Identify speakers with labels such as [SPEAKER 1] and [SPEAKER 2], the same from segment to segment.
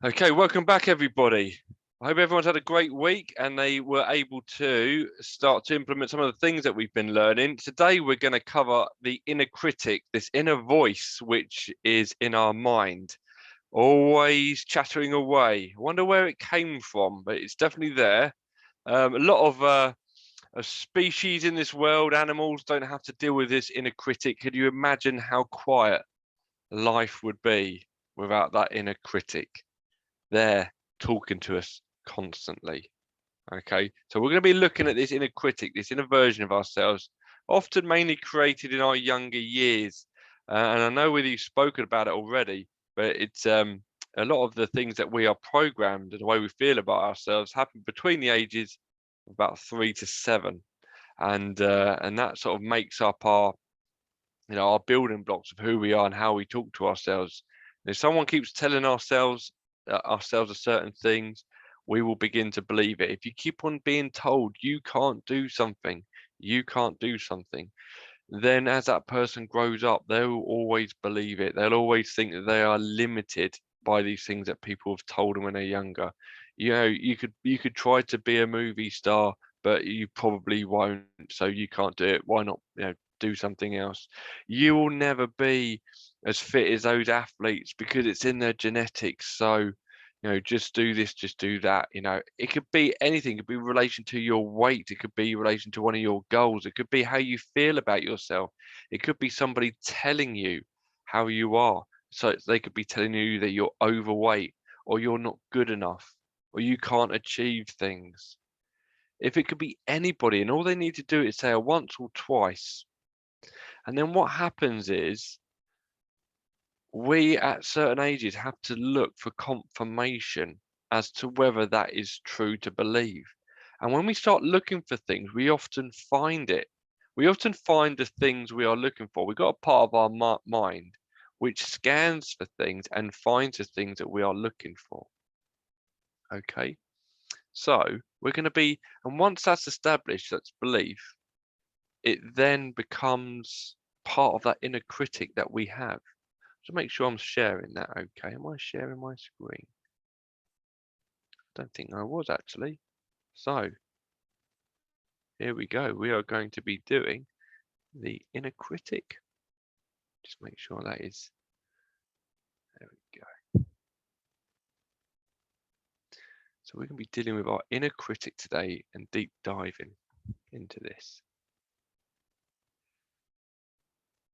[SPEAKER 1] Okay, welcome back, everybody. I hope everyone's had a great week and they were able to start to implement some of the things that we've been learning. Today, we're going to cover the inner critic, this inner voice which is in our mind, always chattering away. I wonder where it came from, but it's definitely there. A lot of species in this world, animals, don't have to deal with this inner critic. Could you imagine how quiet life would be without that inner critic there talking to us constantly? Okay, so we're going to be looking at this inner critic, this inner version of ourselves, often mainly created in our younger years. And I know whether you've spoken about it already, but it's a lot of the things that we are programmed and the way we feel about ourselves happen between the ages of about 3 to 7, and that sort of makes up our our building blocks of who we are and how we talk to ourselves. And if someone keeps telling ourselves a certain things, we will begin to believe it. If you keep on being told you can't do something, you can't do something, then as that person grows up, they will always believe it. They'll always think that they are limited by these things that people have told them when they're younger. You could try to be a movie star, but you probably won't, so you can't do it. Why not, do something else? You will never be as fit as those athletes because it's in their genetics. So, just do this, just do that. It could be anything. It could be in relation to your weight. It could be in relation to one of your goals. It could be how you feel about yourself. It could be somebody telling you how you are. So they could be telling you that you're overweight, or you're not good enough, or you can't achieve things. If it could be anybody, and all they need to do is say it once or twice. And then what happens is we at certain ages have to look for confirmation as to whether that is true to believe. And when we start looking for things, we often find it. We often find the things we are looking for. We've got a part of our mind which scans for things and finds the things that we are looking for. Okay, so we're going to be, and once that's established, that's belief, it then becomes part of that inner critic that we have. So make sure I'm sharing that. Okay, am I sharing my screen? I don't think I was actually. So here we go. We are going to be doing the inner critic. Just make sure that is, there we go. So we're going to be dealing with our inner critic today and deep diving into this.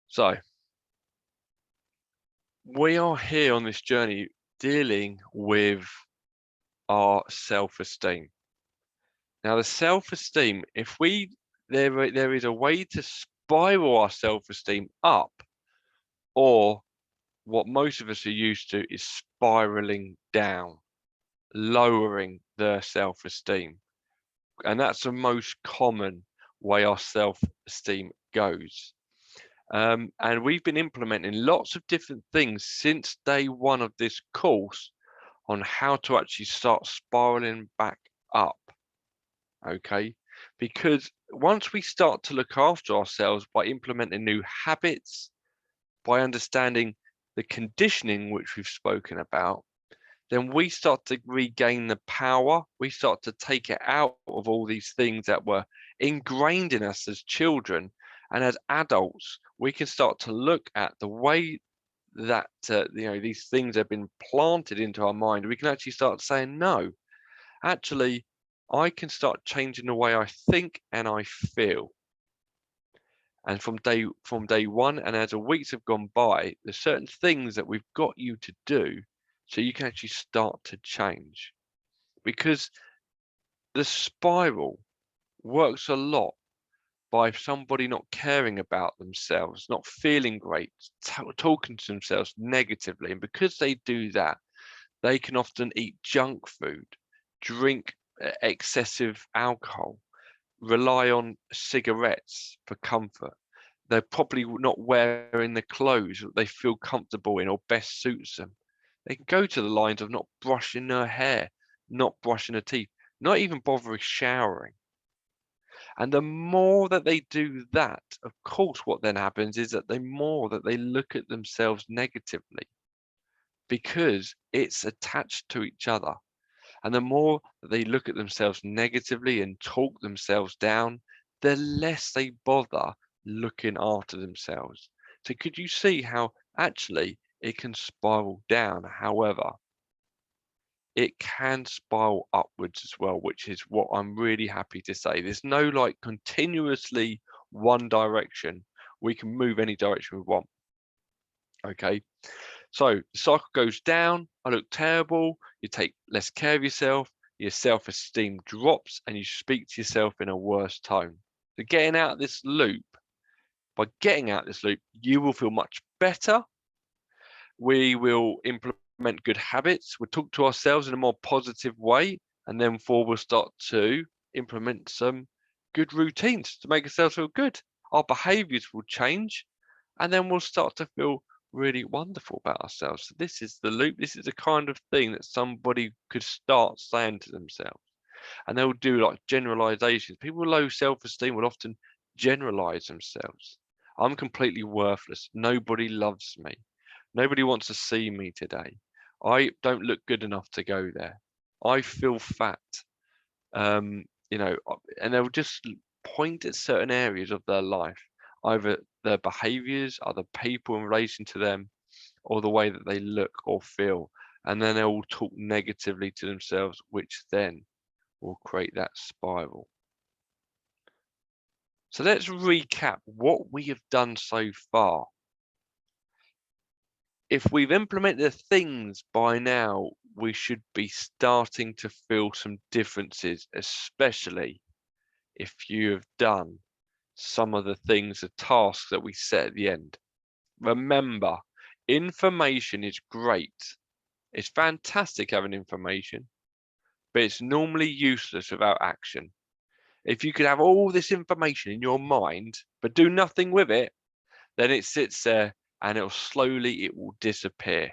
[SPEAKER 1] So we are here on this journey dealing with our self-esteem. Now, the self-esteem, if there is a way to spiral our self-esteem up, or what most of us are used to is spiraling down, lowering their self-esteem. And that's the most common way our self-esteem goes. And we've been implementing lots of different things since day one of this course on how to actually start spiraling back up. Okay, because once we start to look after ourselves by implementing new habits, by understanding the conditioning which we've spoken about, then we start to regain the power. We start to take it out of all these things that were ingrained in us as children, and as adults we can start to look at the way that these things have been planted into our mind. We can actually start saying, no, actually I can start changing the way I think and I feel. And from day one, and as the weeks have gone by, there's certain things that we've got you to do so you can actually start to change. Because the spiral works a lot by somebody not caring about themselves, not feeling great, talking to themselves negatively. And because they do that, they can often eat junk food, drink excessive alcohol, rely on cigarettes for comfort. They're probably not wearing the clothes that they feel comfortable in or best suits them. They can go to the lines of not brushing their hair, not brushing their teeth, not even bothering showering. And the more that they do that, of course, what then happens is that the more that they look at themselves negatively. because it's attached to each other. And the more that they look at themselves negatively and talk themselves down, the less they bother looking after themselves. So could you see how actually it can spiral down? However, it can spiral upwards as well, which is what I'm really happy to say. There's no like continuously one direction. We can move any direction we want. Okay. So the cycle goes down, I look terrible, you take less care of yourself, your self-esteem drops, and you speak to yourself in a worse tone. So getting out of this loop, by getting out of this loop, you will feel much better. We will implement good habits. We'll talk to ourselves in a more positive way, and then we'll start to implement some good routines to make ourselves feel good. Our behaviors will change, and then we'll start to feel really wonderful about ourselves. So this is the loop. This is the kind of thing that somebody could start saying to themselves. And they'll do like generalizations. People with low self-esteem will often generalize themselves. I'm completely worthless. Nobody loves me. Nobody wants to see me today. I don't look good enough to go there. I feel fat. You know, and they'll just point at certain areas of their life, either their behaviors, other people in relation to them, or the way that they look or feel. And then they will talk negatively to themselves, which then will create that spiral. So let's recap what we have done so far. If we've implemented the things by now, we should be starting to feel some differences, especially if you have done some of the things, the tasks that we set at the end. Remember, information is great. It's fantastic having information, but it's normally useless without action. If you could have all this information in your mind, but do nothing with it, then it sits there and it will disappear.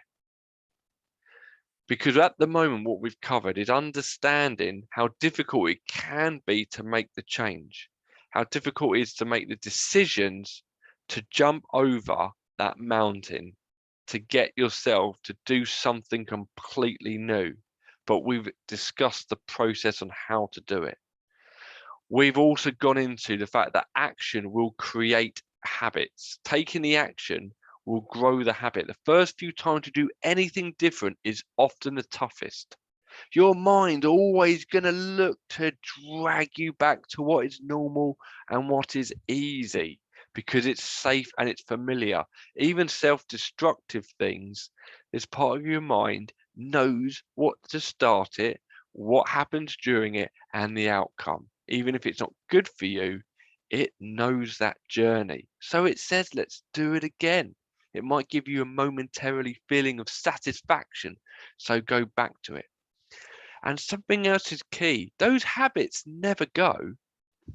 [SPEAKER 1] Because at the moment, what we've covered is understanding how difficult it can be to make the change, how difficult it is to make the decisions to jump over that mountain, to get yourself to do something completely new. But we've discussed the process on how to do it. We've also gone into the fact that action will create habits. Taking the action will grow the habit. The first few times to do anything different is often the toughest. Your mind always going to look to drag you back to what is normal and what is easy because it's safe and it's familiar. Even self-destructive things, this part of your mind knows what to start it, what happens during it, and the outcome. Even if it's not good for you, it knows that journey. So it says, let's do it again. It might give you a momentarily feeling of satisfaction. So go back to it. And something else is key. Those habits never go.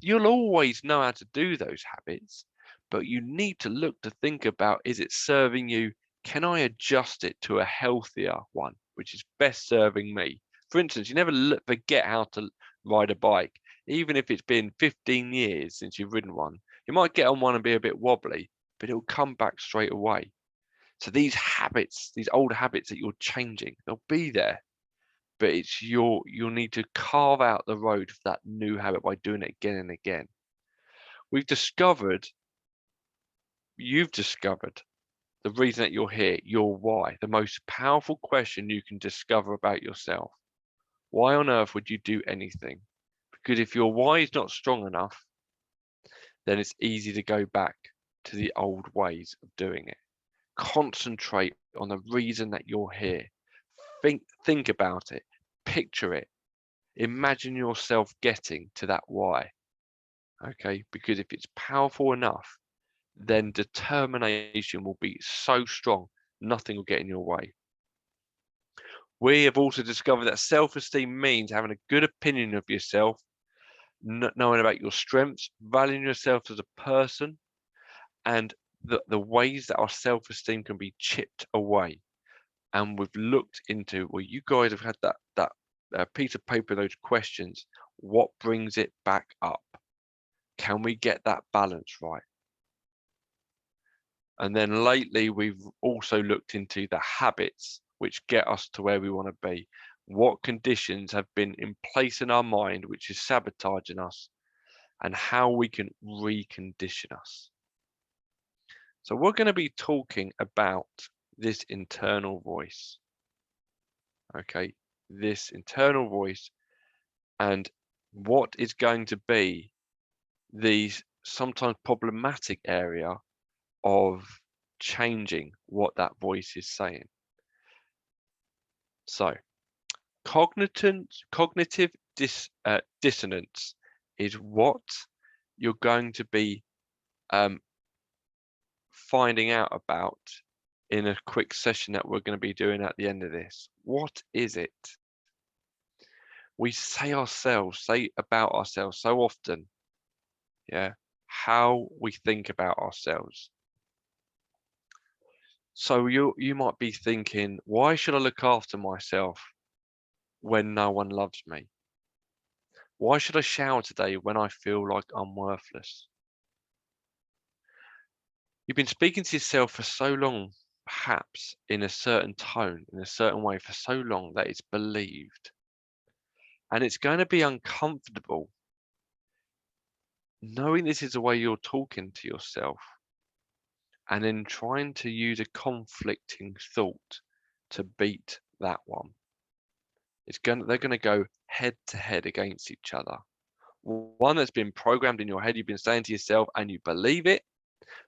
[SPEAKER 1] You'll always know how to do those habits, but you need to look to think about, is it serving you? Can I adjust it to a healthier one, which is best serving me? For instance, you never forget how to ride a bike. Even if it's been 15 years since you've ridden one, you might get on one and be a bit wobbly, but it'll come back straight away. So these habits, these old habits that you're changing, they'll be there, but it's you'll need to carve out the road for that new habit by doing it again and again. You've discovered the reason that you're here, your why, the most powerful question you can discover about yourself. Why on earth would you do anything? Because if your why is not strong enough, then it's easy to go back to the old ways of doing it. Concentrate on the reason that you're here. Think about it, picture it, imagine yourself getting to that why. Okay, because if it's powerful enough, then determination will be so strong, nothing will get in your way. We have also discovered that self-esteem means having a good opinion of yourself, knowing about your strengths, valuing yourself as a person, and the ways that our self-esteem can be chipped away. And we've looked into, well, you guys have had that piece of paper, those questions. What brings it back up? Can we get that balance right? And then lately, we've also looked into the habits which get us to where we want to be? What conditions have been in place in our mind which is sabotaging us, and how we can recondition us? So we're going to be talking about this internal voice. Okay, this internal voice, and what is going to be the sometimes problematic area of changing what that voice is saying. So cognitive dissonance is what you're going to be finding out about in a quick session that we're going to be doing at the end of this. What is it? We say about ourselves so often, yeah, how we think about ourselves. So you might be thinking, why should I look after myself when no one loves me? Why should I shower today when I feel like I'm worthless? You've been speaking to yourself for so long, perhaps in a certain tone, in a certain way for so long that it's believed. And it's going to be uncomfortable knowing this is the way you're talking to yourself, and then trying to use a conflicting thought to beat that one. They're going to go head to head against each other. One that's been programmed in your head, you've been saying to yourself and you believe it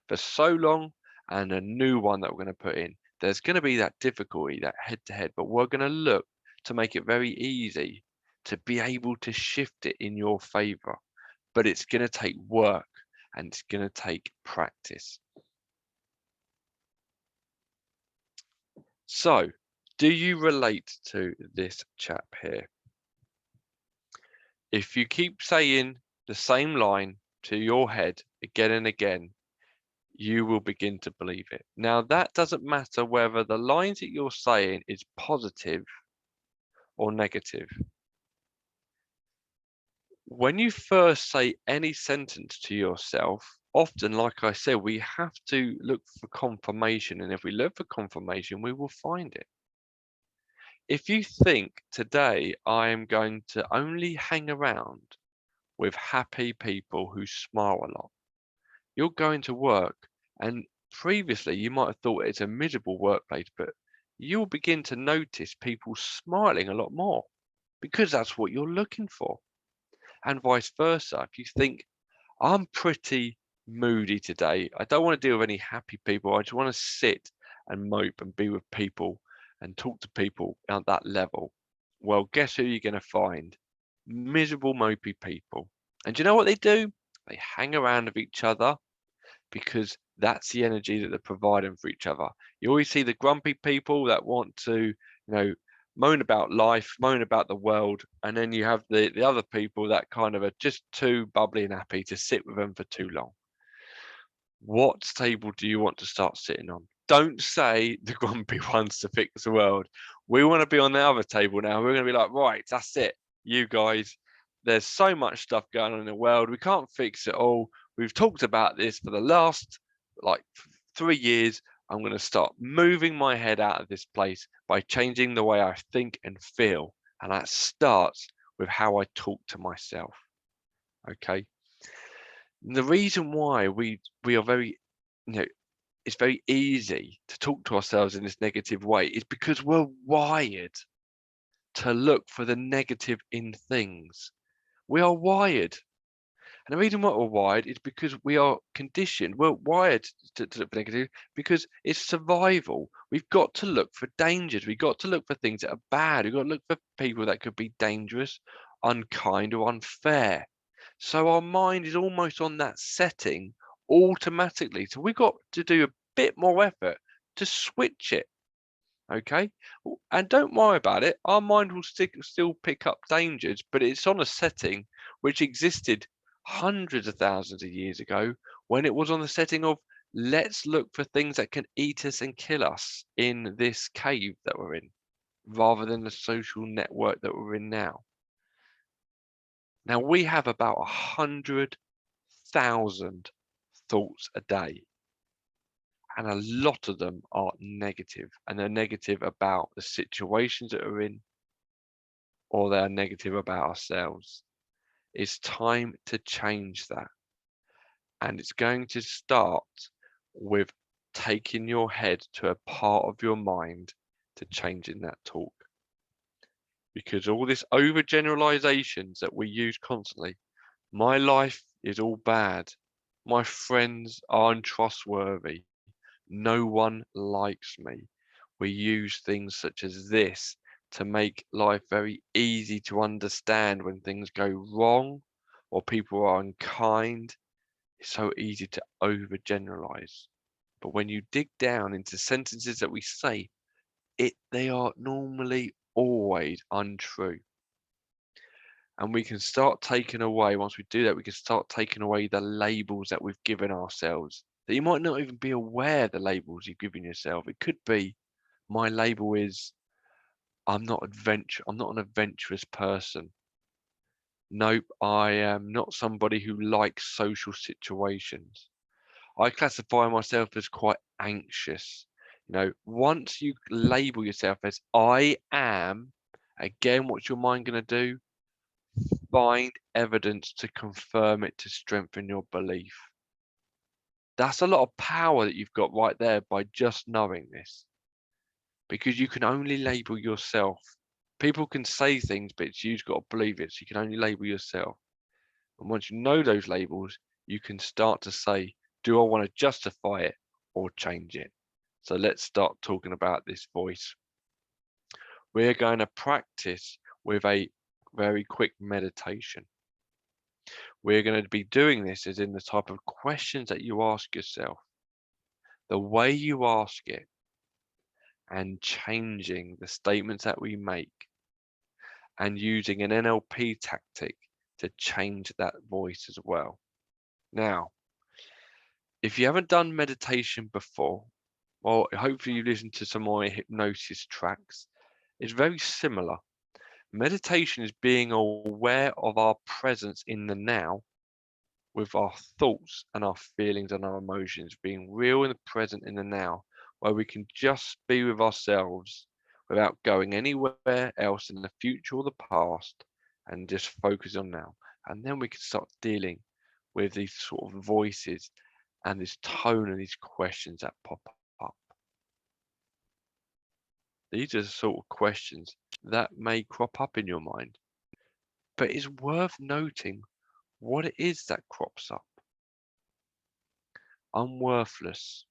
[SPEAKER 1] for so long, and a new one that we're going to put in. There's going to be that difficulty, that head to head, but we're going to look to make it very easy to be able to shift it in your favor. But it's going to take work, and it's going to take practice. So, do you relate to this chap here? If you keep saying the same line to your head again and again, you will begin to believe it. Now, that doesn't matter whether the lines that you're saying is positive or negative. When you first say any sentence to yourself, often, like I said, we have to look for confirmation. And if we look for confirmation, we will find it. If you think today I am going to only hang around with happy people who smile a lot, you're going to work, and previously you might have thought it's a miserable workplace, but you'll begin to notice people smiling a lot more because that's what you're looking for. And vice versa. If you think I'm pretty moody today, I don't want to deal with any happy people, I just want to sit and mope and be with people and talk to people at that level, well, guess who you're going to find? Miserable, mopey people. And do you know what they do? They hang around with each other because that's the energy that they're providing for each other. You always see the grumpy people that want to, moan about life, moan about the world, and then you have the other people that kind of are just too bubbly and happy to sit with them for too long. What table do you want to start sitting on? Don't say the grumpy ones to fix the world. We want to be on the other table now. We're going to be like, right, that's it. You guys, there's so much stuff going on in the world. We can't fix it all. We've talked about this for the last 3 years. I'm going to start moving my head out of this place by changing the way I think and feel. And that starts with how I talk to myself. Okay. The reason why we are very, it's very easy to talk to ourselves in this negative way is because we're wired to look for the negative in things. We are wired. And the reason why we're wired is because we are conditioned. We're wired to look for negative because it's survival. We've got to look for dangers. We've got to look for things that are bad. We've got to look for people that could be dangerous, unkind, or unfair. So our mind is almost on that setting automatically. So we've got to do a bit more effort to switch it. Okay. And don't worry about it. Our mind will still pick up dangers, but it's on a setting which existed hundreds of thousands of years ago when it was on the setting of let's look for things that can eat us and kill us in this cave that we're in, rather than the social network that we're in now. Now, we have about 100,000 thoughts a day. And a lot of them are negative, and they're negative about the situations that we're in, or they're negative about ourselves. It's time to change that. And it's going to start with taking your head to a part of your mind to changing that talk. Because all this overgeneralizations that we use constantly, my life is all bad, my friends are untrustworthy, no one likes me. We use things such as this to make life very easy to understand when things go wrong or people are unkind. It's so easy to overgeneralize. But when you dig down into sentences that we say, they are normally always untrue. And we can start taking away, once we do that, we can start taking away the labels that we've given ourselves. That you might not even be aware the labels you've given yourself. It could be, my label is, I'm not an adventurous person. Nope, I am not somebody who likes social situations. I classify myself as quite anxious. Once you label yourself as I am, again, what's your mind going to do? Find evidence to confirm it, to strengthen your belief. That's a lot of power that you've got right there by just knowing this. Because you can only label yourself. People can say things, but you've got to believe it. So you can only label yourself. And once you know those labels, you can start to say, do I want to justify it or change it? So let's start talking about this voice. We're going to practice with a very quick meditation. We're going to be doing this as in the type of questions that you ask yourself, the way you ask it, and changing the statements that we make, and using an NLP tactic to change that voice as well. Now, if you haven't done meditation before, well, hopefully you listened to some of my hypnosis tracks. It's very similar. Meditation is being aware of our presence in the now with our thoughts and our feelings and our emotions, being real and present in the now, where we can just be with ourselves without going anywhere else in the future or the past, and just focus on now. And then we can start dealing with these sort of voices and this tone and these questions that pop up. These are the sort of questions that may crop up in your mind, but it's worth noting what it is that crops up. I'm worthless.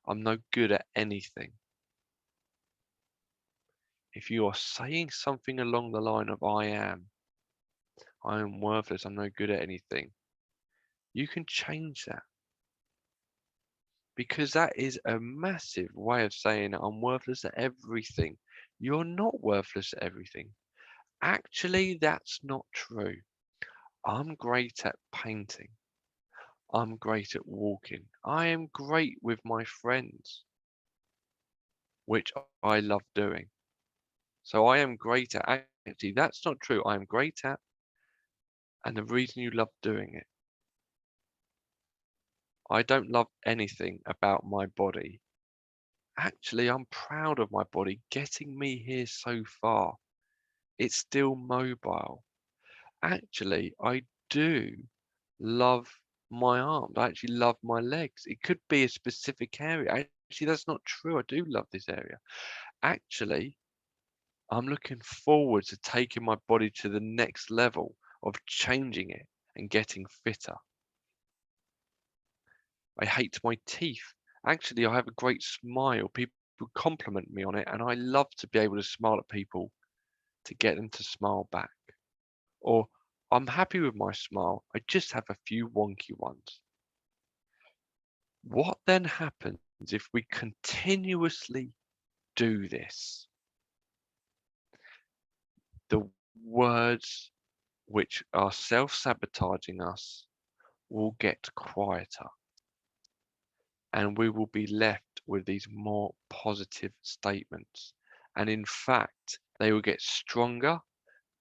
[SPEAKER 1] I'm no good at anything. If you are saying something along the line of I am worthless, I'm no good at anything, you can change that. Because that is a massive way of saying I'm worthless at everything. You're not worthless at everything. Actually, that's not true. I'm great at painting. I'm great at walking. I am great with my friends, which I love doing. So I am great at, actually, that's not true. I am great at, and the reason you love doing it. I don't love anything about my body. Actually, I'm proud of my body getting me here so far. It's still mobile. Actually, I do love my arms. I actually love my legs. It could be a specific area. Actually, that's not true. I do love this area. Actually, I'm looking forward to taking my body to the next level of changing it and getting fitter. I hate my teeth. Actually, I have a great smile. People compliment me on it, and I love to be able to smile at people to get them to smile back. Or I'm happy with my smile. I just have a few wonky ones. What then happens if we continuously do this? The words which are self-sabotaging us will get quieter, and we will be left with these more positive statements. And in fact, they will get stronger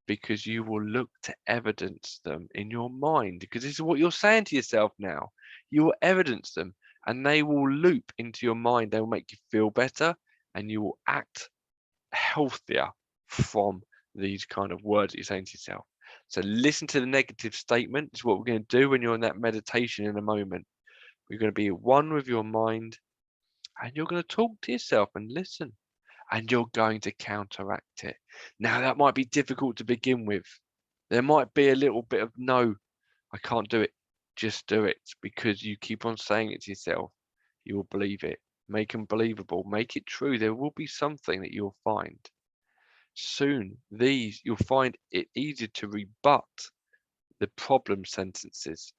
[SPEAKER 1] because you will look to evidence them in your mind, because this is what you're saying to yourself now. You will evidence them and they will loop into your mind. They will make you feel better and you will act healthier from these kind of words that you're saying to yourself. So listen to the negative statement. It's what we're going to do when you're in that meditation in a moment. You're going to be one with your mind and you're going to talk to yourself and listen, and you're going to counteract it. Now, that might be difficult to begin with. There might be a little bit of, no, I can't do it. Just do it, because you keep on saying it to yourself. You will believe it. Make them believable. Make it true. There will be something that you'll find. Soon, you'll find it easier to rebut the problem sentences.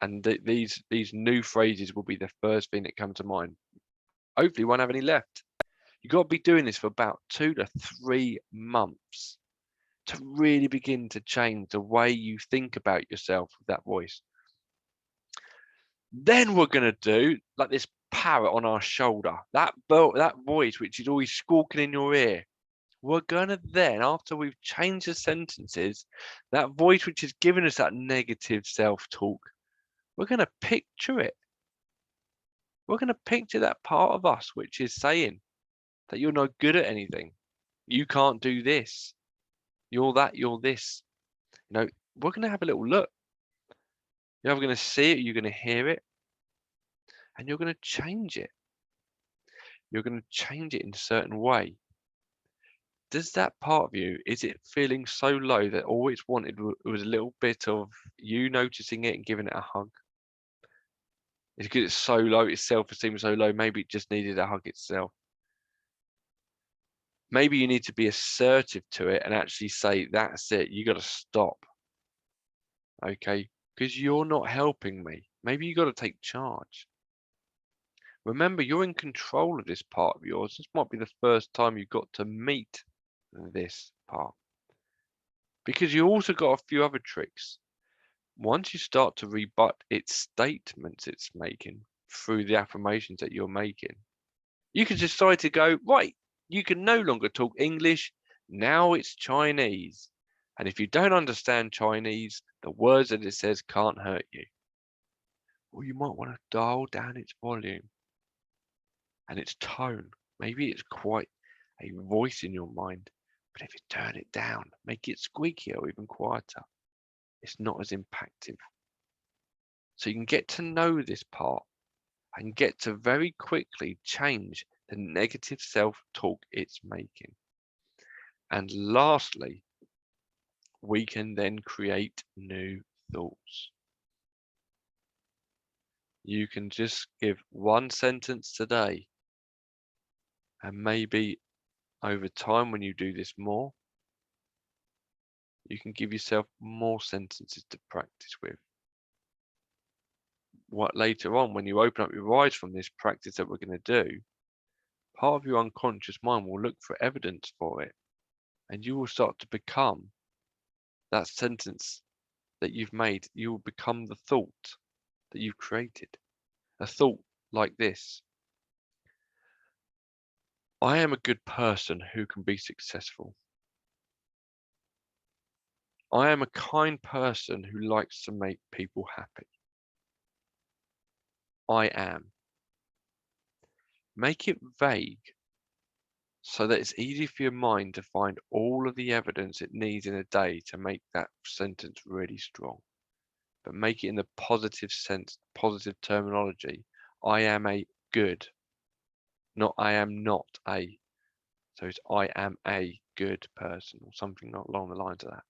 [SPEAKER 1] And these new phrases will be the first thing that come to mind. Hopefully, you won't have any left. You've got to be doing this for about 2 to 3 months to really begin to change the way you think about yourself with that voice. Then we're going to do like this parrot on our shoulder, that voice which is always squawking in your ear. We're going to then, after we've changed the sentences, that voice which is giving us that negative self-talk, we're going to picture it. We're going to picture that part of us which is saying that you're not good at anything. You can't do this. You're that, you're this. You know, we're going to have a little look. You're either going to see it, you're going to hear it, and you're going to change it. You're going to change it in a certain way. Does that part of you, is it feeling so low that all it's wanted was a little bit of you noticing it and giving it a hug? It's because it's so low, its self-esteem is so low, maybe it just needed a hug itself. Maybe you need to be assertive to it and actually say, that's it, you got to stop. Okay, because you're not helping me. Maybe you got to take charge. Remember, you're in control of this part of yours. This might be the first time you got to meet this part. Because you also got a few other tricks. Once you start to rebut its statements it's making through the affirmations that you're making, you can decide to go, right, you can no longer talk English. Now it's Chinese. And if you don't understand Chinese, the words that it says can't hurt you. Or you might want to dial down its volume and its tone. Maybe it's quite a voice in your mind, but if you turn it down, make it squeakier or even quieter, it's not as impactful. So you can get to know this part and get to very quickly change the negative self-talk it's making. And lastly, we can then create new thoughts. You can just give one sentence today, and maybe over time when you do this more, you can give yourself more sentences to practice with. What later on, when you open up your eyes from this practice that we're going to do, part of your unconscious mind will look for evidence for it, and you will start to become that sentence that you've made. You will become the thought that you've created. A thought like this: I am a good person who can be successful. I am a kind person who likes to make people happy. I am. Make it vague so that it's easy for your mind to find all of the evidence it needs in a day to make that sentence really strong. But make it in the positive sense, positive terminology. I am a good, not I am not a. So it's I am a good person or something along the lines of that.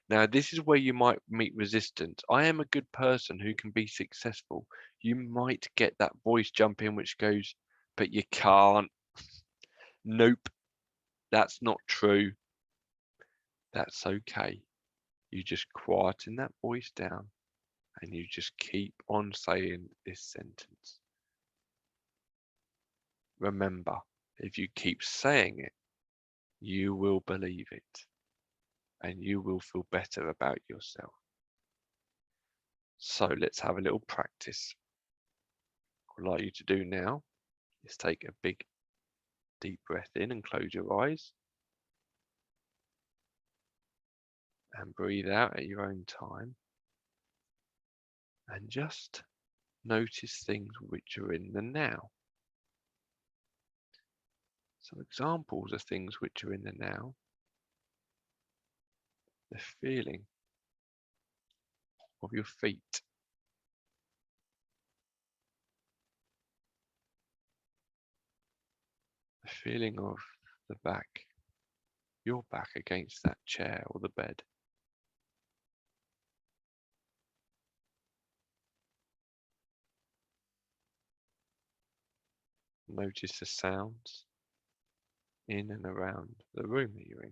[SPEAKER 1] Now, this is where you might meet resistance. I am a good person who can be successful. You might get that voice jump in which goes, but you can't. Nope, that's not true. That's okay. You just quieten that voice down and you just keep on saying this sentence. Remember, if you keep saying it, you will believe it and you will feel better about yourself. So let's have a little practice. What I'd like you to do now is take a big deep breath in and close your eyes. and breathe out at your own time. And just notice things which are in the now. Some examples of things which are in the now: the feeling of your feet, the feeling of the back, your back against that chair or the bed. Notice the sounds in and around the room that you're in.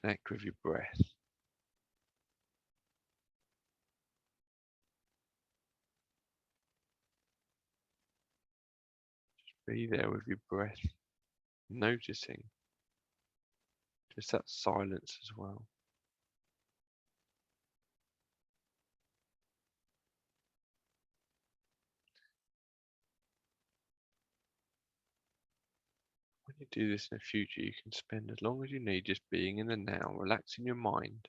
[SPEAKER 1] Connect with your breath. Be there with your breath, noticing just that silence as well. When you do this in the future, you can spend as long as you need just being in the now, relaxing your mind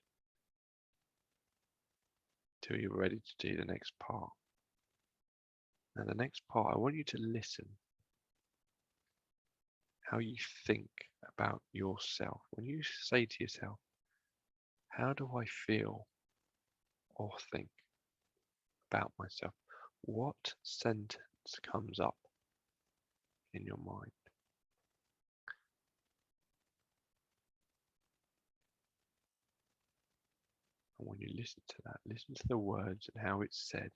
[SPEAKER 1] till you're ready to do the next part. Now, the next part, I want you to listen. How you think about yourself. When you say to yourself, how do I feel or think about myself? What sentence comes up in your mind? And when you listen to that, listen to the words and how it's said.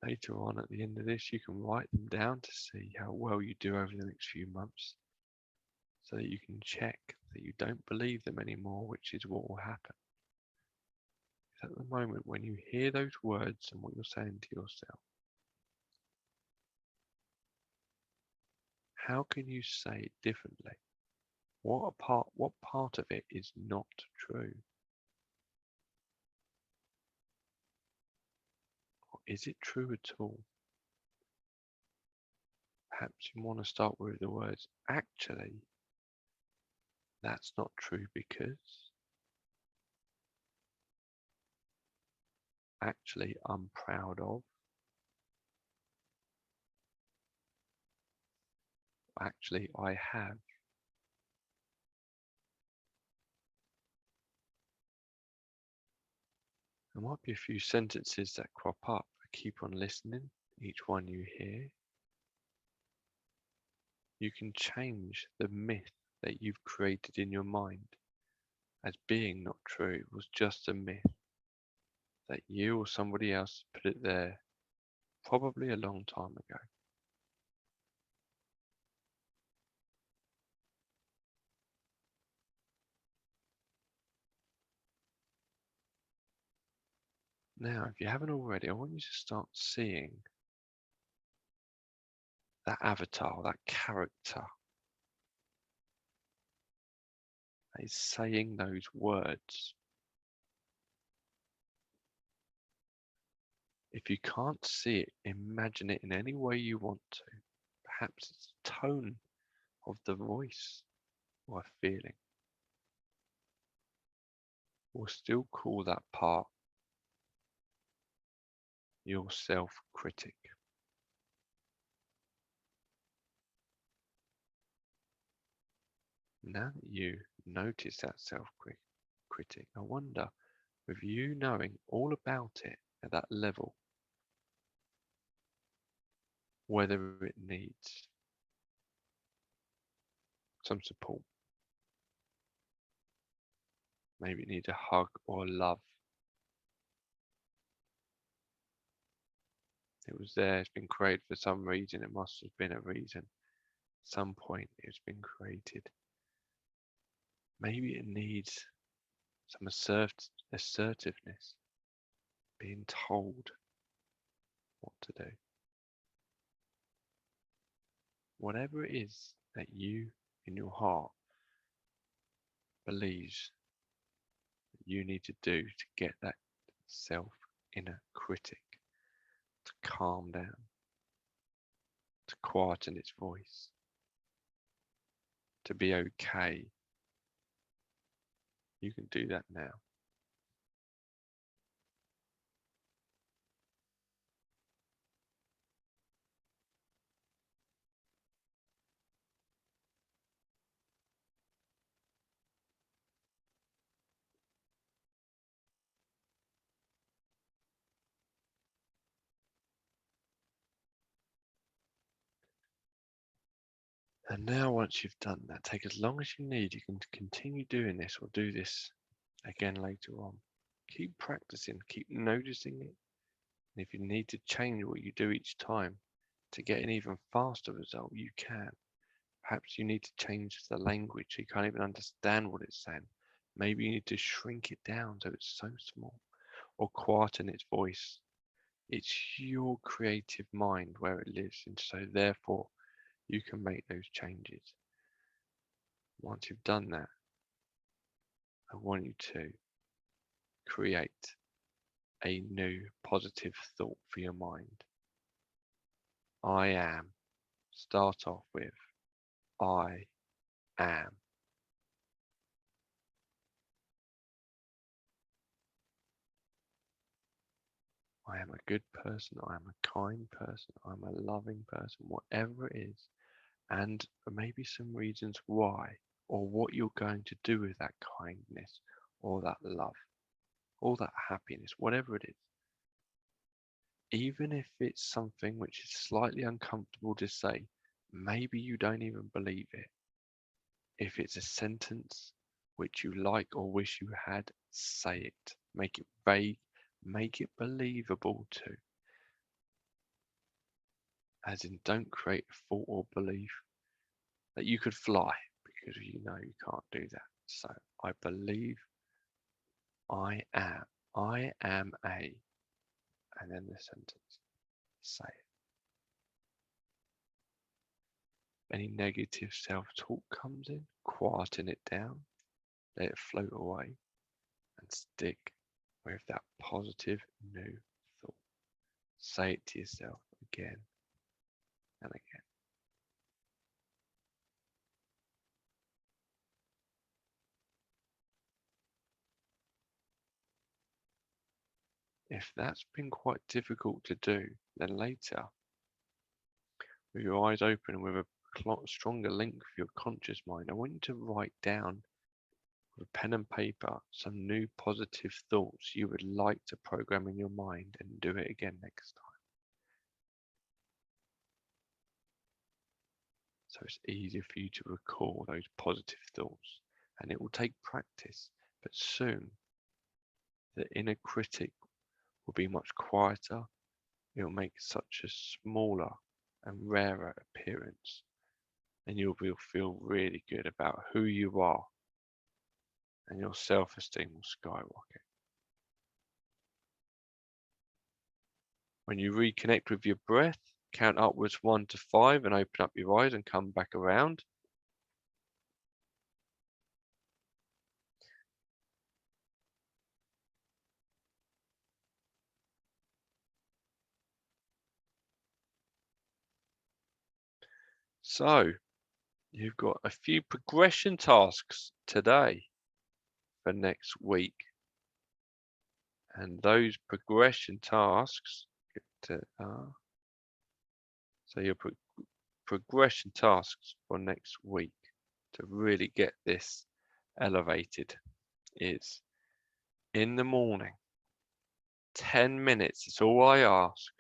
[SPEAKER 1] Later on, at the end of this, you can write them down to see how well you do over the next few months, so that you can check that you don't believe them anymore, which is what will happen. Because at the moment, when you hear those words and what you're saying to yourself, how can you say it differently? What part of it is not true? Or is it true at all? Perhaps you want to start with the words, actually, that's not true because, actually, I'm proud of, actually, I have. There might be a few sentences that crop up. Keep on listening, each one you hear. You can change the myth that you've created in your mind as being not true. It was just a myth that you or somebody else put it there probably a long time ago. Now, if you haven't already, I want you to start seeing that avatar, that character that is saying those words. If you can't see it, imagine it in any way you want to. Perhaps it's the tone of the voice or a feeling. We'll still call that part your self-critic. Now that you notice that self-critic, I wonder, with you knowing all about it at that level, whether it needs some support. Maybe it needs a hug or love. It was there, it's been created for some reason, it must have been a reason. At some point it's been created. Maybe it needs some assertiveness, being told what to do. Whatever it is that you, in your heart, believes that you need to do to get that inner critic to calm down, to quieten its voice, to be okay. You can do that now. And now once you've done that, take as long as you need. You can continue doing this or do this again later on. Keep practicing, keep noticing it. And if you need to change what you do each time to get an even faster result, you can. Perhaps you need to change the language so you can't even understand what it's saying. Maybe you need to shrink it down so it's so small, or quieten its voice. It's your creative mind where it lives, and so therefore you can make those changes. Once you've done that, I want you to create a new positive thought for your mind. I am. Start off with I am. I am a good person. I am a kind person. I'm a loving person, whatever it is. And maybe some reasons why, or what you're going to do with that kindness, or that love, or that happiness, whatever it is. Even if it's something which is slightly uncomfortable to say, maybe you don't even believe it. If it's a sentence which you like or wish you had, say it. Make it vague, make it believable too. As in, don't create a thought or belief that you could fly, because you know you can't do that. So I believe I am a, and then the sentence, say it. Any negative self-talk comes in, quieten it down, let it float away, and stick with that positive new thought. Say it to yourself again and again. If that's been quite difficult to do, then later, with your eyes open and with a stronger link with your conscious mind, I want you to write down with a pen and paper some new positive thoughts you would like to program in your mind, and do it again next time. So it's easier for you to recall those positive thoughts, and it will take practice, but soon the inner critic will be much quieter. It will make such a smaller and rarer appearance, and you'll feel really good about who you are, and your self-esteem will skyrocket. When you reconnect with your breath, count upwards 1 to 5 and open up your eyes and come back around. So you've got a few progression tasks today for next week. And those progression tasks, so your progression tasks for next week to really get this elevated is, in the morning, 10 minutes, it's all I ask,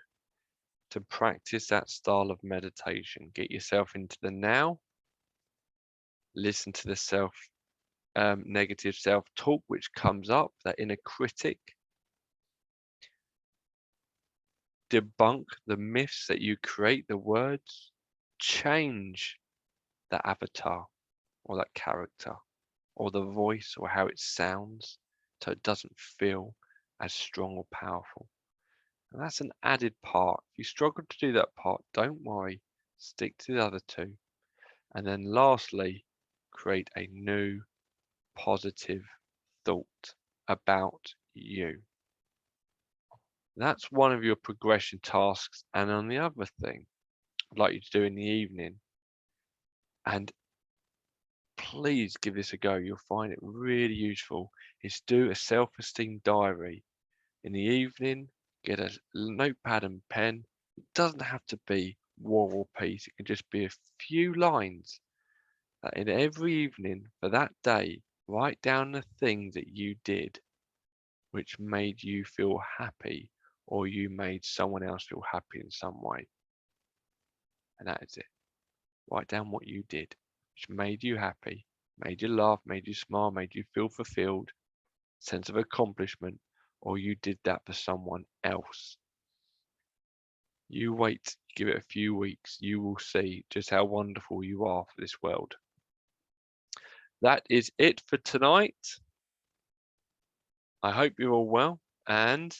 [SPEAKER 1] to practice that style of meditation. Get yourself into the now, listen to the negative self-talk which comes up, that inner critic. Debunk the myths that you create, the words. Change the avatar or that character or the voice or how it sounds so it doesn't feel as strong or powerful. And that's an added part. If you struggle to do that part, don't worry, stick to the other two. And then lastly, create a new positive thought about you. That's one of your progression tasks. And on the other thing I'd like you to do in the evening, and please give this a go, you'll find it really useful, is do a self-esteem diary. In the evening, get a notepad and pen. It doesn't have to be War or Peace. It can just be a few lines that in every evening for that day, write down the things that you did which made you feel happy, or you made someone else feel happy in some way. And that is it. Write down what you did which made you happy, made you laugh, made you smile, made you feel fulfilled, sense of accomplishment, or you did that for someone else. You wait, give it a few weeks, you will see just how wonderful you are for this world. That is it for tonight. I hope you're all well, and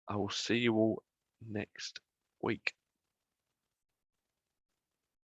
[SPEAKER 1] I will see you all next week.